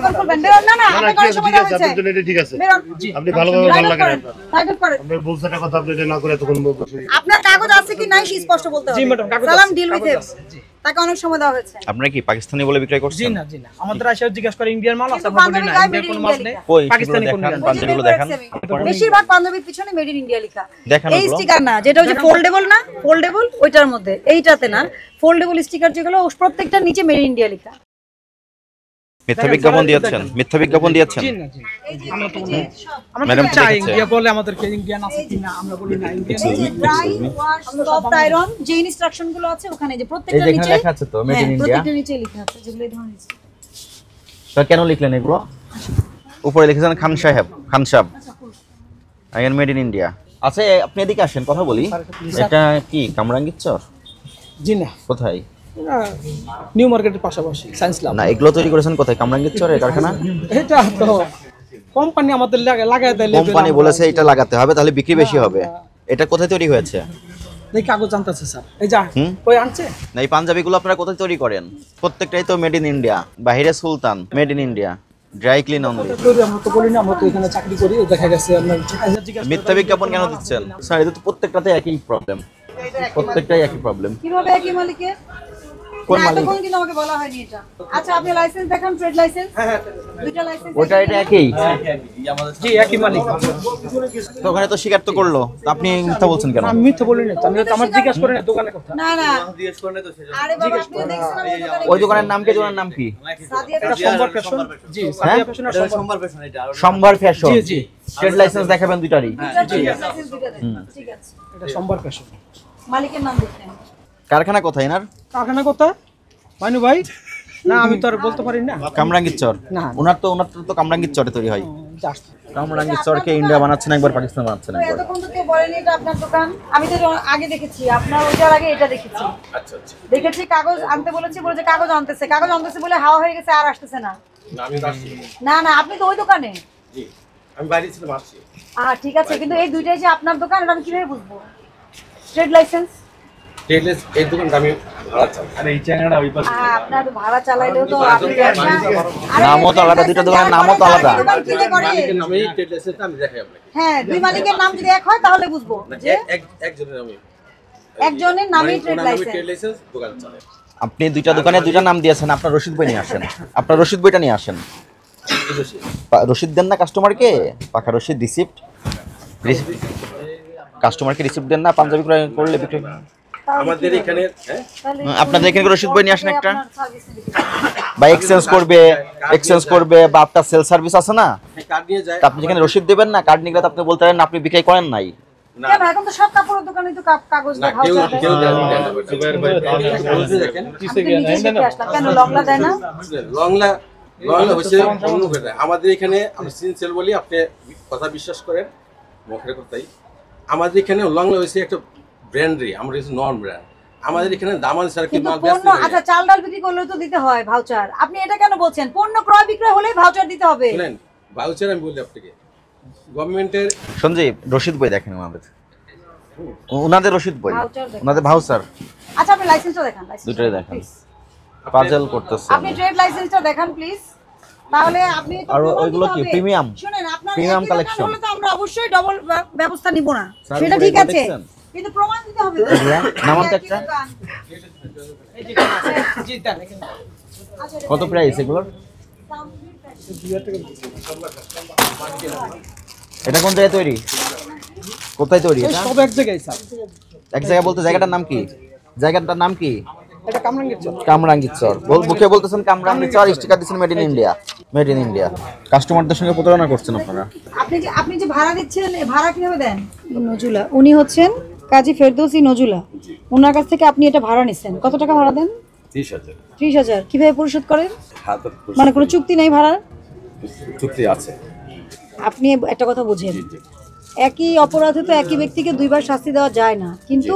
দোকান খুলবেন বেরোন না না আপনার কোনো সমস্যা হচ্ছে আপনার এটা ঠিক আছে আপনি ভালোভাবে ভালো লাগে না টাইটেল করেন আপনি বলছেন একটা কথা আপনি এটা না করে তখন আপনার কাগজ আছে কি নাই স্পষ্ট বলতে হবে জি ম্যাডাম কাগজ সালাম ডিল উইথ হিম তাকে অনেক সময় দেওয়া হয়েছে আপনারা কি পাকিস্তানি বলে বিক্রয় করছেন জি না আমাদের আশা জিজ্ঞাসা করে ইন্ডিয়ান মাল আছে আমরা বলি না ইন্ডিয়ার কোনো মাল নেই পাকিস্তানি কোন পাঞ্জাবিগুলো দেখান বেশিরভাগ পাঞ্জাবির পিছনে মেড ইন ইন্ডিয়া লেখা এই স্টিকার না যেটা হচ্ছে ফোল্ডেবল না ফোল্ডেবল ওইটার মধ্যে এইটাতে না ফোল্ডেবল স্টিকার যেগুলো প্রত্যেকটার নিচে মেড ইন ইন্ডিয়া লেখা মিথ্যা বিজ্ঞাপন দিয়েছেন জি না আমরা তো ম্যাডাম চাই ইন্ডিয়া বলে আমাদেরকে ইন্ডিয়ান আছে কিনা আমরা বলি না Indian dry wash soft iron যে ইনস্ট্রাকশন গুলো আছে ওখানে যে প্রত্যেকটা নিচে লেখা আছে তো মেড ইন ইন্ডিয়া প্রত্যেকটা নিচে লেখা আছে যেগুলো এই ধরনের তো কেন লিখলেন এগুলো উপরে লিখেছেন খান সাহেব আইএন মেড ইন ইন্ডিয়া আচ্ছা আপনি এদিকে আসেন কথা বলি এটা কি কামরাঙ্গীর চর জি না কোথায় নিউ মার্কেটের পাশাপাশি সায়েন্স ল্যাব না এগুলো তৈরি করেছেন কোথায় কামরাঙ্গীর চরের কারখানা এটা তো কোম্পানি আমাদের লাগায় দেয় কোম্পানি বলেছে এটা লাগাতে হবে তাহলে বিক্রি বেশি হবে এটা কোথায় তৈরি হয়েছে এই কাগজ জানতেছে স্যার এই যা কই আনছে না এই পাঞ্জাবিগুলো আপনারা কোথায় তৈরি করেন প্রত্যেকটাই তো মেড ইন ইন্ডিয়া বাহিরে Sultan made in India dry clean only আমরা তো বলি না আমরা তো এখানে চাকরি করি দেখা গেছে আপনার মিথ্যা বিজ্ঞাপন কেন দিচ্ছেন স্যার এটা তো প্রত্যেকটাতে একই প্রবলেম প্রত্যেকটাই একই প্রবলেম কিভাবে একই মালিকের কোন মালিক কোন কিন্তু আমাকে বলা হয়নি এটা আচ্ছা আপনি লাইসেন্স দেখান ট্রেড লাইসেন্স দুইটা লাইসেন্স ওটা এটা একই জি একই মালিক তো ওখানে তো স্বীকার তো করলো আপনি মিথ্যা বলছেন কেন আমি মিথ্যা বলি না আমি তো আমার জিজ্ঞাসা করে দোকানে কথা না জিজ্ঞেস করে না তো আরে বাবা আপনি দেখছেন ওই দোকানের নাম কি দোকানের নাম কি সাদিয়া সম্ভার ফ্যাশন জি সাদিয়া ফ্যাশন আর সম্ভার ফ্যাশন এটা সম্ভার ফ্যাশন জি ট্রেড লাইসেন্স দেখাবেন দুইটারই ঠিক আছে এটা সম্ভার ফ্যাশন মালিকের নাম লিখেন কারখানা কোথায় এনার কারখানা কথা মাইনু ভাই না আমি তো আর বলতে পারি না কামরাঙ্গীর চর না ওনার তো কামরাঙ্গীর চরে তৈরি হয় কামরাঙ্গীর চরকে ইন্ডিয়া বানাচ্ছেন একবার পাকিস্তান বানাচ্ছেন একবার এতক্ষণ তো কেউ বলেনি এটা আপনার দোকান আমি তো আগে দেখেছি আপনার ওইটার আগে এটা দেখেছি আচ্ছা দেখেছি কাগজ আনতে বলেছে কাগজ আনতেছে বলে হাওয়া হয়ে গেছে আর আসতেছে না আমি আসছি না আপনি তো ওই দোকানে জি আমি বাইরে ছিলাম আসছি ঠিক আছে কিন্তু এই দুইটাই যে আপনার দোকান এটা আমি কিভাবে বুঝবো ট্রেড লাইসেন্স টেললেস এই দোকানটা আমি ভাড়া চালাই আরে এই চ্যাংড়াটা ওই পাশে আপনার ভাড়া চালাইলেও তো আপনি নামও তো আলাদা দুটো দোকানের নামও তো আলাদা মালিকের নামে টেললেসটা আমি দেখাই আপনাকে হ্যাঁ দুই মালিকের নাম যদি এক হয় তাহলে বুঝবো যে একজনের নামে একজনের নামই ট্রেড লাইসেন্স টেললেসের দোকান চালায় আপনি দুইটা দোকানে দুইটা নাম দিয়েছেন আপনার রসিদ বই নিয়ে আসেন আপনার রসিদ বইটা নিয়ে আসেন রসিদ দেন না কাস্টমারকে পাকা রসিদ রিসিপ্ট কাস্টমারকে রিসিপ্ট দেন না পাঞ্জাবি করলে বিক্রি আমাদের এখানে আপনাদের এখানে রসিদ বই নিয়ে আসেন একটা বা এক্সচেঞ্জ করবে বা আপনার সেল সার্ভিস আছে না কার্ড নিয়ে যায় আপনি যেখানে রসিদ দেবেন না কার্ড নিলে আপনি বলতে পারেন আপনি বিক্রি করেন নাই না এখন তো সব কাপড়ের দোকানে তো কাগজ না কেউ দেখেন কেন লংলা দেয় না লংলা হচ্ছে অন্য কথা আমাদের এখানে আমরা সিনসেল বলি আপনি কথা বিশ্বাস করেন মুখের কথাই আমাদের এখানে লংলা হচ্ছে একটা ব্র্যান্ডই আমরা কিছু নন ব্র্যান্ড আমাদের এখানে দামান সার্কিট মাল পণ্য আচ্ছা চাল ডাল বিক্রি করলে তো দিতে হয় ভাউচার আপনি এটা কেন বলছেন পণ্য ক্রয় বিক্রয় হলে ভাউচার দিতে হবে শুনেন ভাউচার আমি বলি আপনাকে গভর্নমেন্টের সঞ্জীব রসিদ বই দেখেন ওনাদের রসিদ বই ওনাদের ভাউচার আচ্ছা আপনি লাইসেন্সটা দেখান দুটোই দেখান পাজল করতেছেন আপনি ট্রেড লাইসেন্সটা দেখান প্লিজ তাহলে আপনি আর ওইগুলো কি প্রিমিয়াম শুনেন আপনার প্রিমিয়াম কালেকশন হলে তো আমরা অবশ্যই ডবল ব্যবস্থা নিব না সেটা ঠিক আছে কিন্তু প্রমাণ দিতে হবে নাম একটা কত প্রাইস এগুলোর এটা কোন জায়গায় তৈরি কোথায় তৈরি এটা সব এক জায়গায় স্যার এক জায়গা বলতে জায়গাটার নাম কি এটা কামরাঙ্গীর চর কামরাঙ্গীর চর মুখে বলতেছেন কামরাঙ্গীর চর স্টিকার দিচ্ছেন মেড ইন ইন্ডিয়া কাস্টমারদের সঙ্গে প্রতারণা করছেন আপনারা আপনি যে ভাড়া দিচ্ছেন ভাড়া কিভাবে দেন নজুলা উনি হচ্ছেন কাজী ফেরদৌসী নজুলা ওনার কাছ থেকে আপনি এটা ভাড়া নিছেন কত টাকা ভাড়া দেন 30,000 কিভাবে পরিশোধ করেন মানে কোনো চুক্তি নেই ভাড়ার চুক্তি আছে আপনি একটা কথা বুঝেন একই অপরাধে তো একই ব্যক্তিকে দুইবার শাস্তি দেওয়া যায় না কিন্তু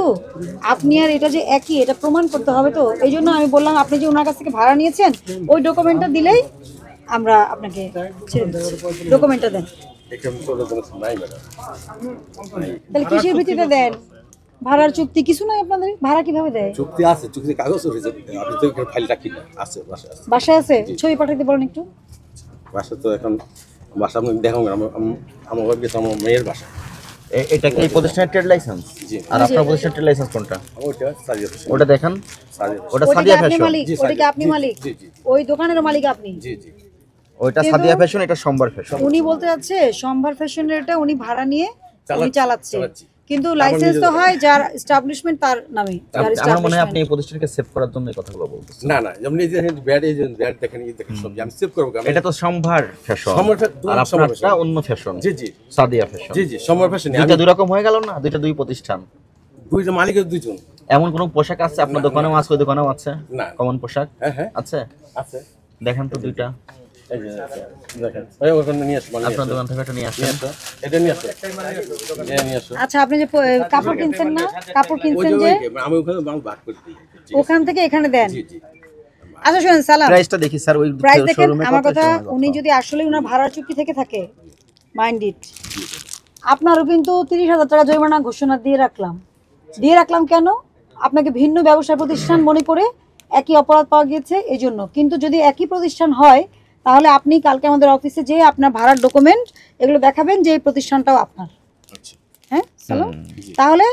আপনি আর এটা যে একই এটা প্রমাণ করতে হবে তো এই জন্য আমি বললাম আপনি যে ওনার কাছ থেকে ভাড়া নিয়েছেন ওই ডকুমেন্টটা দিলেই আমরা আপনাকে ডকুমেন্টটা দেন তাহলে কিসের ভিত্তিতে দেন ভাড়ার চুক্তি কিছু নাই আপনাদের ভাড়া কিভাবে দেয় চুক্তি আছে চুক্তি কাগজ আপনি তো ফাইল রাখি না আছে বাসায় বাসায় আছে ছবি পাঠাতে বলেন একটু বাসা তো এখন বাসা আপনি দেখাবো আমার ওয়াইফ গেছে আমার মেয়ের বাসা। এটা কি এই প্রতিষ্ঠানের ট্রেড লাইসেন্স? জি। আর আপনার প্রতিষ্ঠানের ট্রেড লাইসেন্স কোনটা? ওইটা সাজিয়া ফ্যাশন। ওটা দেখান। ওটা ওইটা কি সাদিয়া আপনি ফ্যাশন। মালিক? জি, ওইটা কি আপনি জি, মালিক? জি, জি। ওই দোকানের মালিক আপনি? জি জি ওইটা কিন্তু- সাদিয়া ফ্যাশন, এটা সম্ভার ফ্যাশন। উনি বলতে যাচ্ছে সম্ভার ফ্যাশনের এটা উনি ভাড়া নিয়ে উনি চালাচ্ছে, চালাচ্ছি। কিন্তু লাইসেন্স তো হয় যার এস্টাবলিশমেন্ট তার নামে, যার আমার মনে হয় আপনি establishment। এই প্রতিষ্ঠানকে সেভ করার জন্য এই কথাগুলো বলতেছেন। না না যেমন এই যে ব্যাড এই যে ব্যাড দেখেন এই দেখেন সব আমি সেভ করবো কেন? এটা তো সম্ভার ফ্যাশন, সম্ভার ফ্যাশন, আর সম্ভার আপনারটা ফ্যাশন। অন্য ফ্যাশন। জি জি সাদিয়া ফ্যাশন। জি জি সম্ভার ফ্যাশন। দুইটা দুই রকম হয়ে গেল না? দুই প্রতিষ্ঠান। দুইটা মালিকের দুইজন। এমন কোন পোশাক আছে আপনার দোকানেও আছে, ওই দোকানেও আছে? না। কমন পোশাক হ্যাঁ হ্যাঁ আছে? আছে। দেখেন তো দুইটা। এই যে দেখেন ওই ওখানে নিয়ে আসো মাল নিয়ে আপনার আসো। দোকান থেকে এটা নিয়ে আসেন। নিয়ে আসো এটা নিয়ে আসো এটা নিয়ে আসো। আচ্ছা, আপনি যে কাপড় কিনছেন না, কাপড় ওই কিনছেন যে যে আমি ওখানে মাল ভাগ করে দিই। জি, ওখান থেকে এখানে দেন। জি জি আচ্ছা শুনুন সালাম, প্রাইসটা দেখি স্যার, ওই প্রাইস দেখেন। শোরুমে আমার কত, কথা, শোরুমে কত? উনি যদি আসলে ওনার ভাড়ার চুক্তি থেকে থাকে, মাইন্ড ইট, আপনারও কিন্তু 30,000 টাকা জরিমানা ঘোষণা দিয়ে রাখলাম কেন? আপনাকে ভিন্ন ব্যবসা প্রতিষ্ঠান মনে করে একই অপরাধ পাওয়া গিয়েছে এই জন্য। কিন্তু যদি একই প্রতিষ্ঠান হয় তাহলে আপনি কালকে আমাদের অফিসে যেয়ে আপনার ভাড়ার ডকুমেন্ট এগুলো দেখাবেন যে এই প্রতিষ্ঠানটাও আপনার। আচ্ছা হ্যাঁ সালাম, তাহলে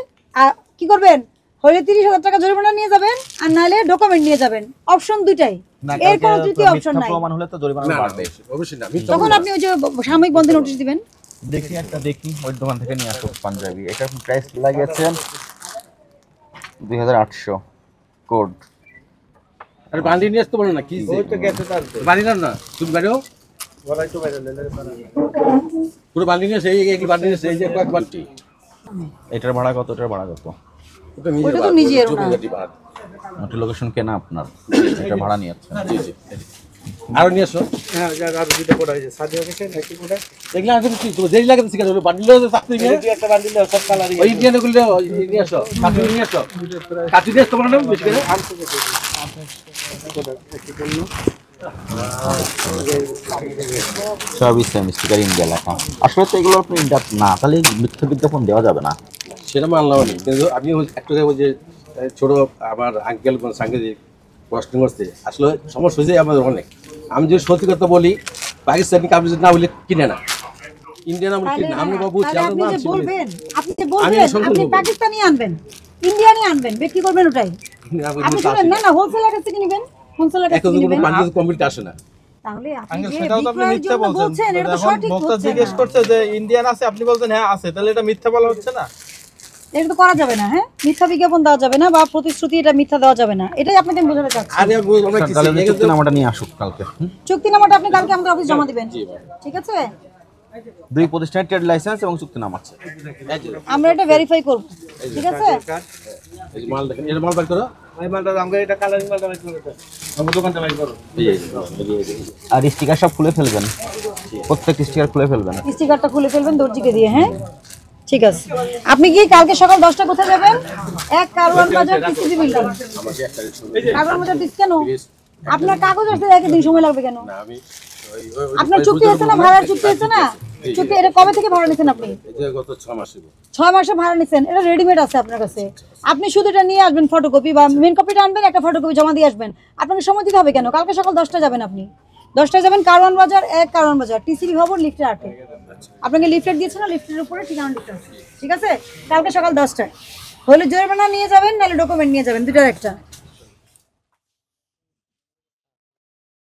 কি করবেন? হলে 30,000 টাকা জরিমানা নিয়ে যাবেন, আর নাহলে ডকুমেন্ট নিয়ে যাবেন। অপশন দুইটাই, না, এর কালকে কোনো তো তৃতীয় অপশন মিথ্যা নাই। প্রমাণ হলে তো জরিমানা না না বাড়বে। অবশ্যই না আমি তখন আপনি ওই যে সাময়িক বন্ধে নোটিশ দিবেন। দেখি একটা দেখি, ওই দোকান থেকে নিয়ে আসো পাঞ্জাবি। এটা প্রাইস লাগিয়েছেন 2800 কোড। আরে বান্ডি নিয়ে আসতে বলো না কি ওই তো গেছে তার বাড়ি না তুমি বাড়িও বলাই তো বাইরে পুরো বান্ডি নিয়ে সেই এক বান্ডি নিয়ে সেই যে কয়েক বান্ডি এটার ভাড়া কত? এটার ভাড়া কত? ওটা ওটা তো নিজের জমি ওনার। গাড়ি ভাড়া। ওটা লোকেশন কেনা আপনার, এটা ভাড়া নিয়েছেন। জি জি আরো নিয়ে আসো। হ্যাঁ আর দুইটা কোড আছে সাদিয়া গেছে নাকি কোড এগুলা আমি কি তোমার দেরি লাগে শিখা ওই বান্ডিল আছে চাকরি নিয়ে একটা বান্ডিল সব কালার ওই ইন্ডিয়ান গুলো নিয়ে আসো কাটি নিয়ে আসো কাটি দিয়ে তোমার নাম বেশি করে সবই সেম, স্টিকার ইন্ডিয়া লেখা। আসলে তো এগুলো আপনি ইন্ডিয়া না, তাহলে মিথ্যা বিজ্ঞাপন দেওয়া যাবে না। সেটা মানলাম আমি, কিন্তু আমি একটা ওই যে ছোট আমার আঙ্কেল সাংকেতিক প্রশ্ন করছে আসলে সমস্যা হয়েছে আমাদের অনেক। আমি যদি সত্যি কথা বলি, পাকিস্তানি কাপড় না বলে কিনে না, ইন্ডিয়ান আমরা কিনে না। আমি বাবু তাহলে আপনি যে বলবেন, আমি আপনি পাকিস্তানি আনবেন, ইন্ডিয়ানই আনবেন, বিক্রি করবেন ওটাই। আপনি শুনেন, না না হোলসেলার কাছ থেকে নেবেন, হোলসেলার কাছ এখন থেকে কোনো নেবেন। পাঞ্জাবি কমপ্লিট আসে না। তাহলে আপনি আঙ্কেল যে সেটাও তো আপনি বিক্রয়ের মিথ্যা জন্য বলছেন। এটা তো এখন সঠিক ভোক্তা হচ্ছে জিজ্ঞেস না। করছে যে ইন্ডিয়ান আছে, আপনি বলছেন হ্যাঁ আছে, তাহলে এটা মিথ্যা বলা হচ্ছে না? এটা তো করা যাবে না। হ্যাঁ, মিথ্যা বিজ্ঞাপন দেওয়া যাবে না, বা প্রতিশ্রুতি এটা মিথ্যা দেওয়া যাবে না, এটাই আপনাকে আমি বোঝাতে চাচ্ছি। আরে আমরা কি তাহলে চুক্তিনামাটা নিয়ে আসুক কালকে। চুক্তিনামাটা আপনি কালকে আমাদের অফিস জমা দিবেন, ঠিক আছে? দুই প্রতিষ্ঠানের ট্রেড লাইসেন্স এবং চুক্তিনামা আছে। আমরা এটা ভেরিফাই করব, ঠিক আছে? এই যে মাল দেখেন, এটা মাল বার করো। এই মালটা আমাকে এটা কালারিং মালটা বাইর করে দাও। আমার দোকানটা বাইর করো। আর স্টিকার সব খুলে ফেলবেন, প্রত্যেক স্টিকার খুলে ফেলবেন। স্টিকারটা খুলে ফেলবেন দর্জিকে দিয়ে। হ্যাঁ ঠিক আছে। আপনি কি কালকে সকাল 10টা কোথায় যাবেন? এক কারওয়ান বাজার টিসিবি বিল্ডিং। আমাকে একটা কারওয়ান বাজার দিস কেন? আপনার কাগজ আসতে একদিন সময় লাগবে কেন? না আমি আপনার চুক্তি হচ্ছে না, ভাড়ার চুক্তি হচ্ছে না? চুক্তি এটা কবে থেকে ভাড়া নিছেন আপনি? এটা গত 6 মাস হলো। 6 মাসে ভাড়া নিছেন, এটা রেডিমেড আছে আপনার কাছে। আপনি শুধু এটা নিয়ে আসবেন, ফটোকপি বা মেন কপিটা আনবেন, একটা ফটোকপি জমা দিয়ে আসবেন। আপনাকে সময় দিতে হবে কেন? কালকে সকাল 10টা যাবেন আপনি, 10টায় যাবেন কারওয়ান বাজার, এক কারওয়ান বাজার টিসিবি ভবন লিফটের 8-এ। আপনাকে লিফলেট দিয়েছে না, লিফটের উপরে ঠিকানা লিখতে আছে, ঠিক আছে? কালকে সকাল 10টায় হলে জরিমানা নিয়ে যাবেন, নাহলে ডকুমেন্ট নিয়ে যাবেন, দুটার একটা।